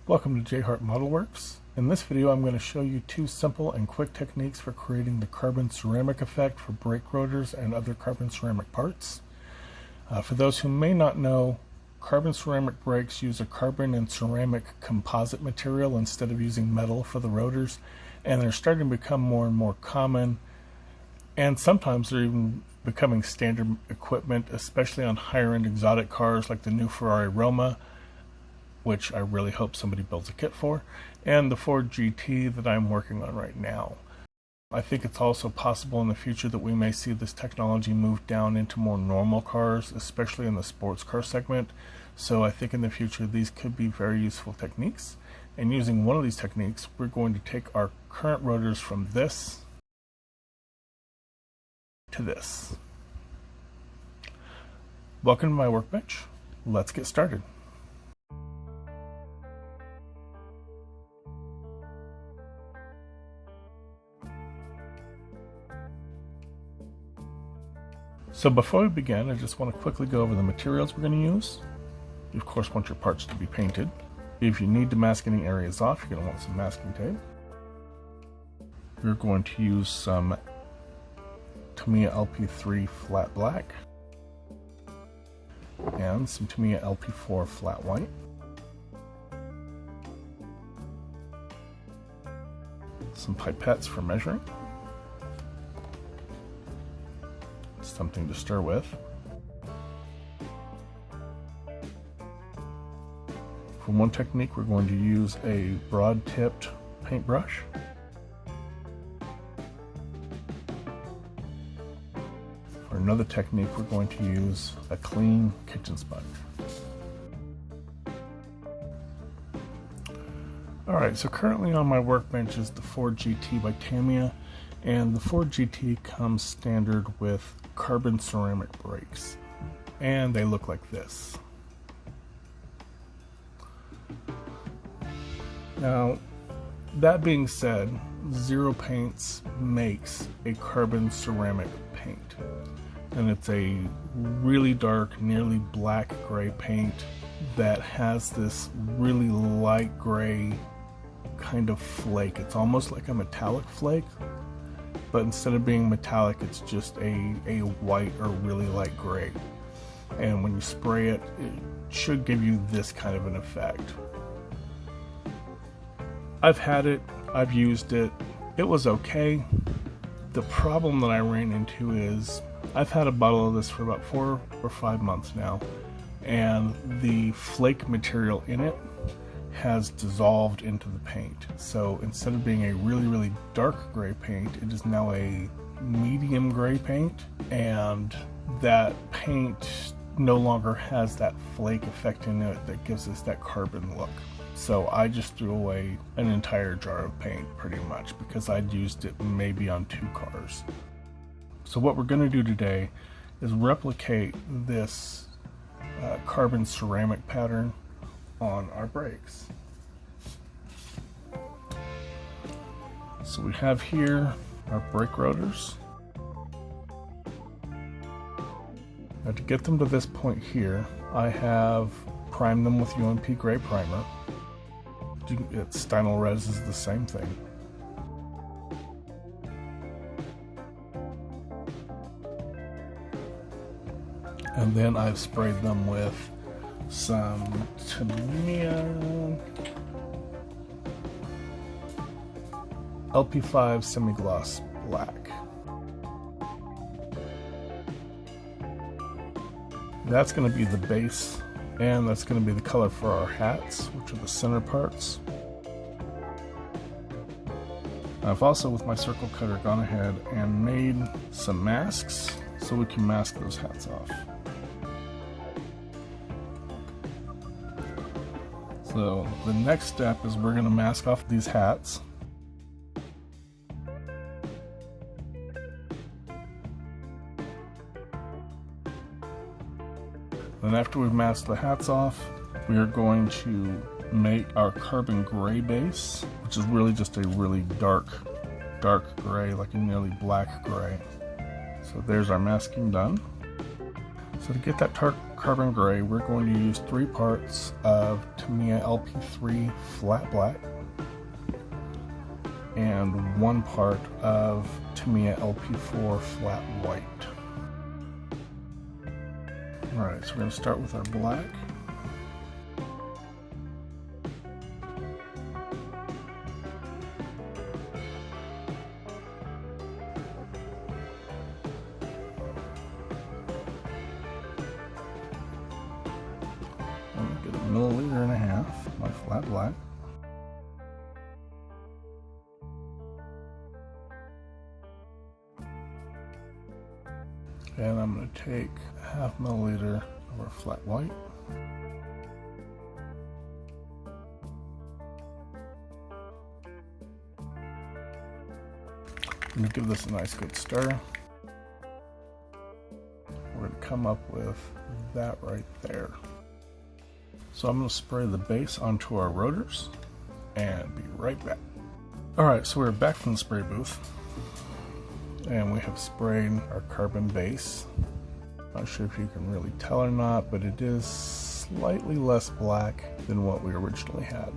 Welcome to J-Hart Model Works. In this video I'm going to show you two simple and quick techniques for creating the carbon ceramic effect for brake rotors and other carbon ceramic parts. For those who may not know, carbon ceramic brakes use a carbon and ceramic composite material instead of using metal for the rotors, and they're starting to become more and more common, and sometimes they're even becoming standard equipment, especially on higher-end exotic cars like the new Ferrari Roma, which I really hope somebody builds a kit for, and the Ford GT that I'm working on right now. I think it's also possible in the future that we may see this technology move down into more normal cars, especially in the sports car segment. So I think in the future these could be very useful techniques. And using one of these techniques, we're going to take our current rotors from this to this. Welcome to my workbench. Let's get started. So before we begin, I just want to quickly go over the materials we're going to use. You of course want your parts to be painted. If you need to mask any areas off, you're going to want some masking tape. We're going to use some Tamiya LP3 flat black and some Tamiya LP4 flat white. Some pipettes for measuring. Something to stir with. For one technique, we're going to use a broad-tipped paintbrush. For another technique, we're going to use a clean kitchen sponge. Alright, so currently on my workbench is the Ford GT by Tamiya, and the Ford GT comes standard with carbon ceramic brakes, and they look like this. Now, that being said, Zero Paints makes a carbon ceramic paint, and it's a really dark, nearly black gray paint that has this really light gray kind of flake. It's almost like a metallic flake, but instead of being metallic, it's just a white or really light gray. And when you spray it, it should give you this kind of an effect. I've had it, I've used it, it was okay. The problem that I ran into is I've had a bottle of this for about 4 or 5 months now, and the flake material in it has dissolved into the paint. So instead of being a really dark gray paint, it is now a medium gray paint, and that paint no longer has that flake effect in it that gives us that carbon look. So I just threw away an entire jar of paint pretty much, because I'd used it maybe on 2 cars. So what we're going to do today is replicate this carbon ceramic pattern on our brakes. So we have here our brake rotors. Now to get them to this point here, I have primed them with UMP gray primer. Stynylrez Res is the same thing. And then I've sprayed them with some Tamiya LP5 semi-gloss black. That's going to be the base, and that's going to be the color for our hats, which are the center parts. I've also, with my circle cutter, gone ahead and made some masks so we can mask those hats off. So the next step is we're going to mask off these hats. Then after we've masked the hats off, we are going to make our carbon gray base, which is really just a really dark gray, like a nearly black gray. So there's our masking done. So to get that carbon gray, we're going to use 3 parts of Tamiya LP3 flat black and 1 part of Tamiya LP4 flat white. Alright, so we're going to start with our black. I'm going to get 1.5 milliliters, my flat black. And I'm going to take 1/2 milliliter of our flat white. I'm going to give this a nice good stir. We're going to come up with that right there. So I'm going to spray the base onto our rotors and be right back. Alright, so we're back from the spray booth. And we have sprayed our carbon base. Not sure if you can really tell or not, but it is slightly less black than what we originally had.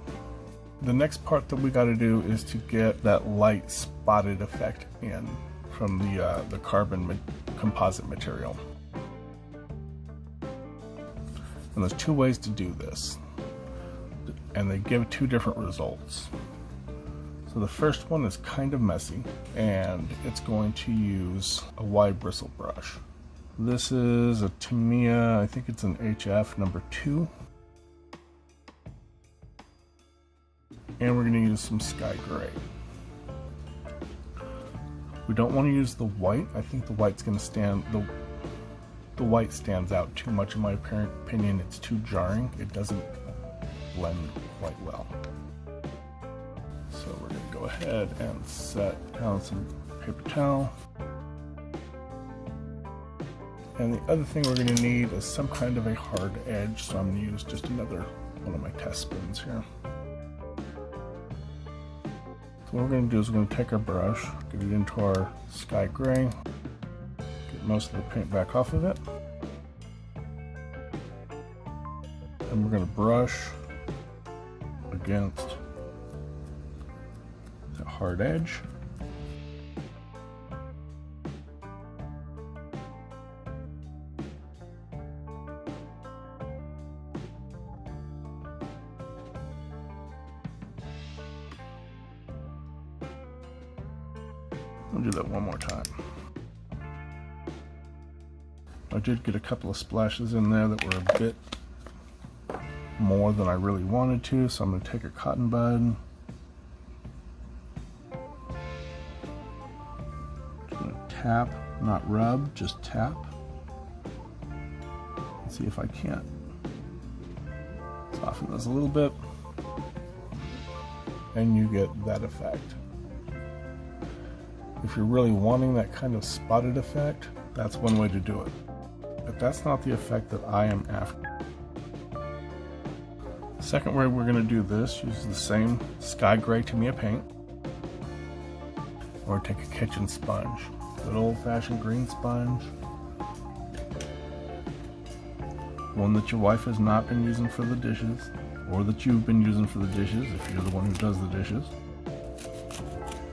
The next part that we got to do is to get that light spotted effect in from the carbon composite material. And there's 2 ways to do this, and they give 2 different results. So the first one is kind of messy, and it's going to use a wide bristle brush. This is a Tamiya, I think it's an HF number 2. And we're going to use some sky gray. We don't want to use the white. I think the white's going to stand, the white stands out too much in my opinion. It's too jarring. It doesn't blend quite well. So we're going to go ahead and set down some paper towel. And the other thing we're going to need is some kind of a hard edge, so I'm going to use just another one of my test spoons here. So what we're going to do is we're going to take our brush, get it into our sky gray, get most of the paint back off of it, and we're going to brush against the hard edge. I'll do that one more time. I did get a couple of splashes in there that were a bit more than I really wanted to, so I'm going to take a cotton bud. Just going to tap, not rub, just tap. Let's see if I can't soften this a little bit, and you get that effect. If you're really wanting that kind of spotted effect, that's one way to do it. But that's not the effect that I am after. The second way we're going to do this, use the same sky gray Tamiya paint, or take a kitchen sponge, good old-fashioned green sponge, one that your wife has not been using for the dishes, or that you've been using for the dishes if you're the one who does the dishes.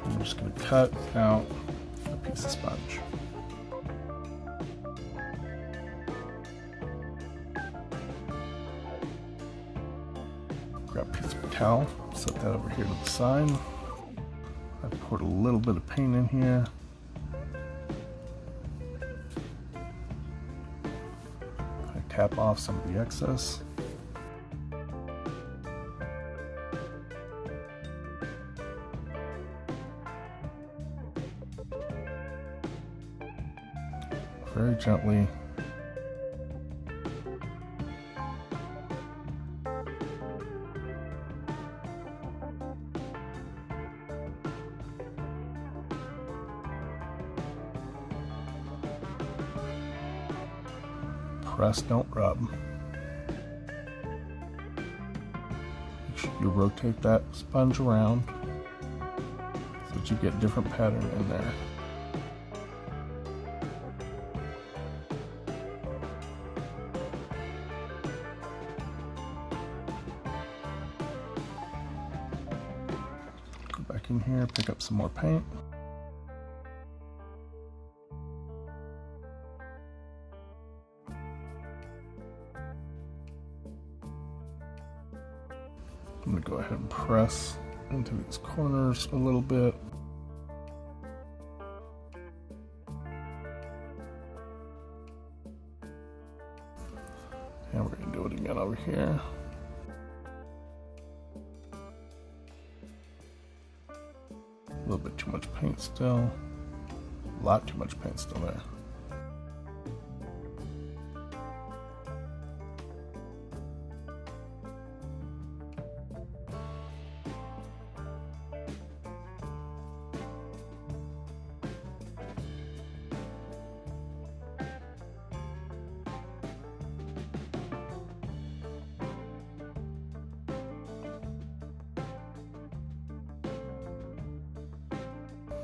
I'm just going to cut out a piece of sponge. Grab a piece of towel, set that over here to the side. I poured a little bit of paint in here. I tap off some of the excess. Very gently. Press, don't rub. Make sure you rotate that sponge around so that you get different pattern in there. back in here, pick up some more paint. I'm going to go ahead and press into these corners a little bit. And we're going to do it again over here. A little bit too much paint still. A lot too much paint still there.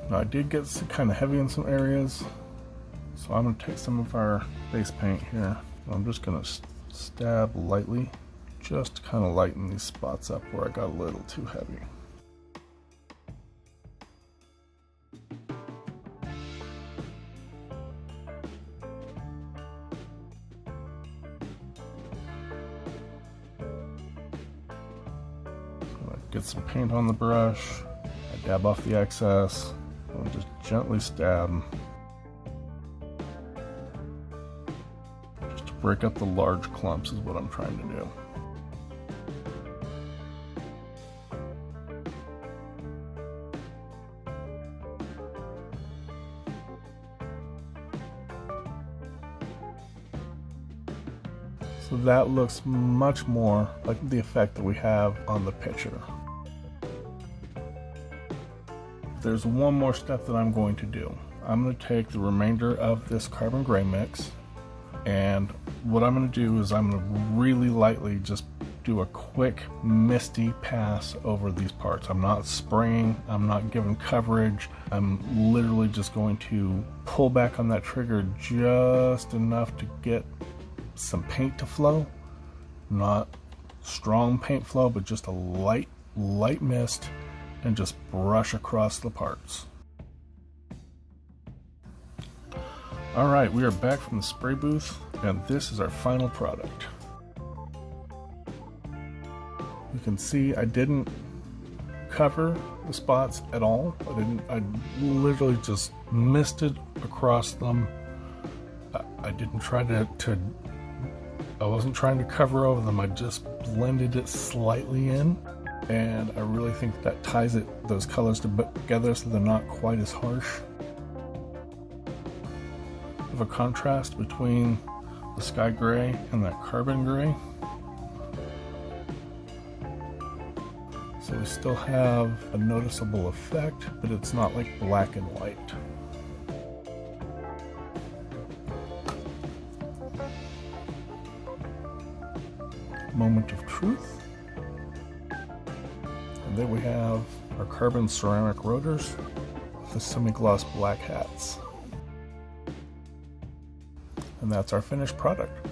Now I did get kind of heavy in some areas, so I'm going to take some of our base paint here. I'm just going to stab lightly, just to kind of lighten these spots up where I got a little too heavy. So I get some paint on the brush, I dab off the excess. I'll just gently stab, just to break up the large clumps is what I'm trying to do. So that looks much more like the effect that we have on the picture. There's one more step that I'm going to do. I'm going to take the remainder of this carbon gray mix, and what I'm going to do is I'm going to really lightly just do a quick misty pass over these parts. I'm not spraying, I'm not giving coverage, I'm literally just going to pull back on that trigger just enough to get some paint to flow. Not strong paint flow, but just a light mist, and just brush across the parts. Alright, we are back from the spray booth, and this is our final product. You can see I didn't cover the spots at all. I literally just misted across them. I didn't try I wasn't trying to cover over them, I just blended it slightly in. And I really think that ties those colors together so they're not quite as harsh. Of a contrast between the sky gray and that carbon gray. So we still have a noticeable effect, but it's not like black and white. Moment of truth. And then we have our carbon ceramic rotors with the semi-gloss black hats. And that's our finished product.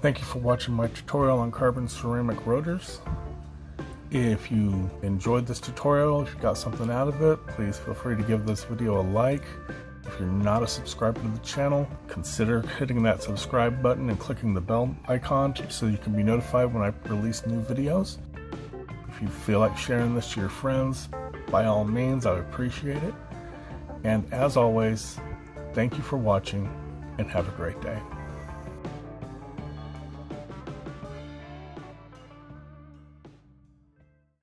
Thank you for watching my tutorial on carbon ceramic rotors. If you enjoyed this tutorial, if you got something out of it, please feel free to give this video a like. If you're not a subscriber to the channel, consider hitting that subscribe button and clicking the bell icon so you can be notified when I release new videos. If you feel like sharing this to your friends, by all means, I would appreciate it. And as always, thank you for watching and have a great day.